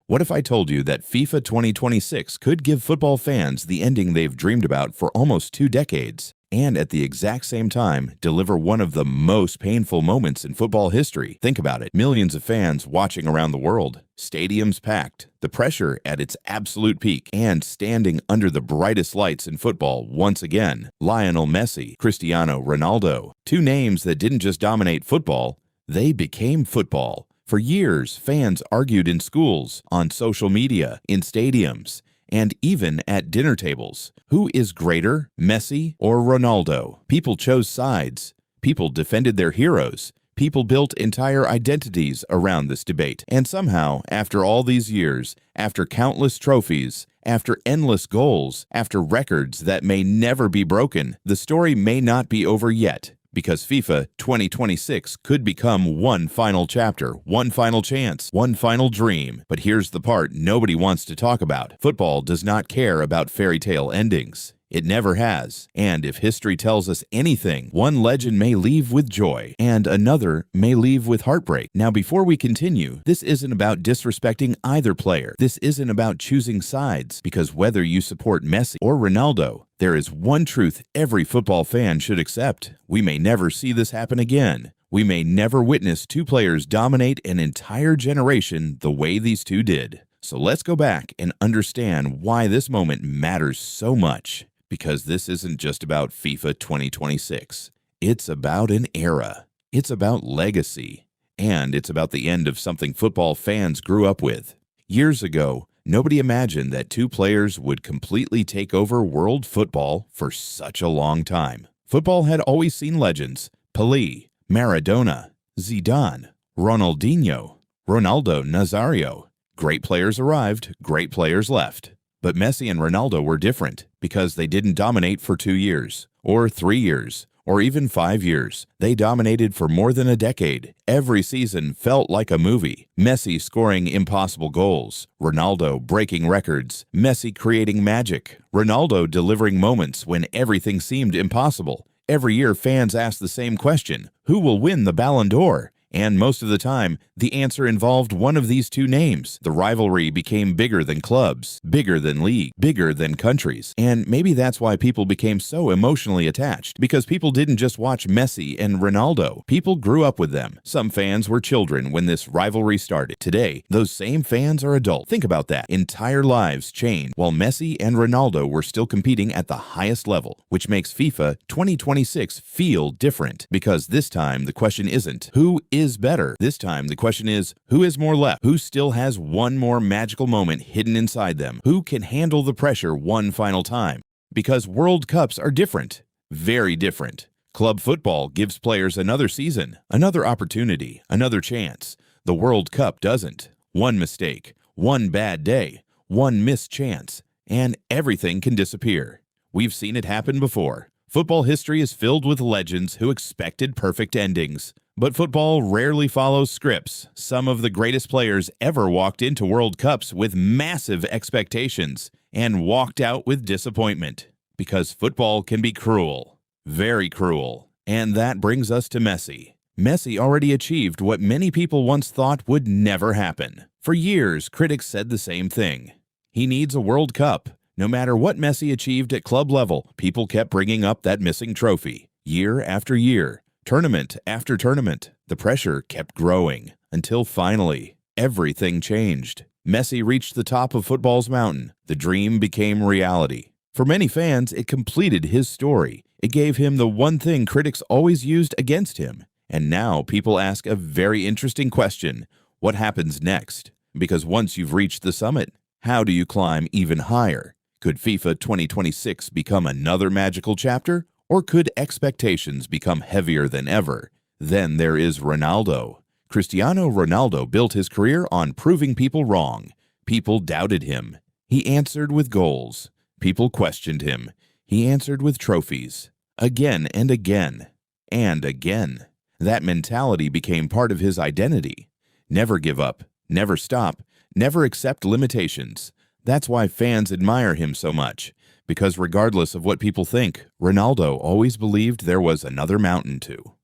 What if I told you that FIFA 2026 could give football fans the ending they've dreamed about for almost 2 decades, and at the exact same time deliver one of the most painful moments in football history? Think about it. Millions of fans watching around the world, stadiums packed, the pressure at its absolute peak, and standing under the brightest lights in football once again. Lionel Messi, Cristiano Ronaldo, 2 names that didn't just dominate football, they became football. For years, fans argued in schools, on social media, in stadiums, and even at dinner tables. Who is greater, Messi or Ronaldo? People chose sides. People defended their heroes. People built entire identities around this debate. And somehow, after all these years, after countless trophies, after endless goals, after records that may never be broken, the story may not be over yet. Because FIFA 2026 could become one final chapter, one final chance, one final dream. But here's the part nobody wants to talk about. Football does not care about fairy tale endings. It never has. And if history tells us anything, one legend may leave with joy, and another may leave with heartbreak. Now, before we continue, this isn't about disrespecting either player. This isn't about choosing sides, because whether you support Messi or Ronaldo, there is one truth every football fan should accept. We may never see this happen again. We may never witness 2 players dominate an entire generation the way these 2 did. So let's go back and understand why this moment matters so much. Because this isn't just about FIFA 2026. It's about an era. It's about legacy. And it's about the end of something football fans grew up with. Years ago, nobody imagined that 2 players would completely take over world football for such a long time. Football had always seen legends: Pelé, Maradona, Zidane, Ronaldinho, Ronaldo Nazario. Great players arrived, great players left. But Messi and Ronaldo were different because they didn't dominate for 2 years, or 3 years, or even 5 years. They dominated for more than a decade. Every season felt like a movie. Messi scoring impossible goals, Ronaldo breaking records, Messi creating magic, Ronaldo delivering moments when everything seemed impossible. Every year fans asked the same question: who will win the Ballon d'Or? And most of the time, the answer involved one of these 2 names. The rivalry became bigger than clubs, bigger than league, bigger than countries. And maybe that's why people became so emotionally attached, because people didn't just watch Messi and Ronaldo. People grew up with them. Some fans were children when this rivalry started. Today, those same fans are adults. Think about that. Entire lives changed while Messi and Ronaldo were still competing at the highest level, which makes FIFA 2026 feel different. Because this time, the question isn't, who is better? This time the question is, who is more left? Who still has one more magical moment hidden inside them? Who can handle the pressure one final time? Because World Cups are different. Very different. Club football gives players another season, another opportunity, another chance. The World Cup doesn't. One mistake, one bad day, one missed chance, and everything can disappear. We've seen it happen before. Football history is filled with legends who expected perfect endings. But football rarely follows scripts. Some of the greatest players ever walked into World Cups with massive expectations and walked out with disappointment. Because football can be cruel. Very cruel. And that brings us to Messi. Messi already achieved what many people once thought would never happen. For years, critics said the same thing. He needs a World Cup. No matter what Messi achieved at club level, people kept bringing up that missing trophy. Year after year. Tournament after tournament, the pressure kept growing until finally, everything changed. Messi reached the top of football's mountain. The dream became reality. For many fans, it completed his story. It gave him the one thing critics always used against him. And now people ask a very interesting question: what happens next? Because once you've reached the summit, how do you climb even higher? Could FIFA 2026 become another magical chapter? Or could expectations become heavier than ever? Then there is Ronaldo. Cristiano Ronaldo built his career on proving people wrong. People doubted him. He answered with goals. People questioned him. He answered with trophies. Again and again. And again. That mentality became part of his identity. Never give up. Never stop. Never accept limitations. That's why fans admire him so much. Because regardless of what people think, Ronaldo always believed there was another mountain too.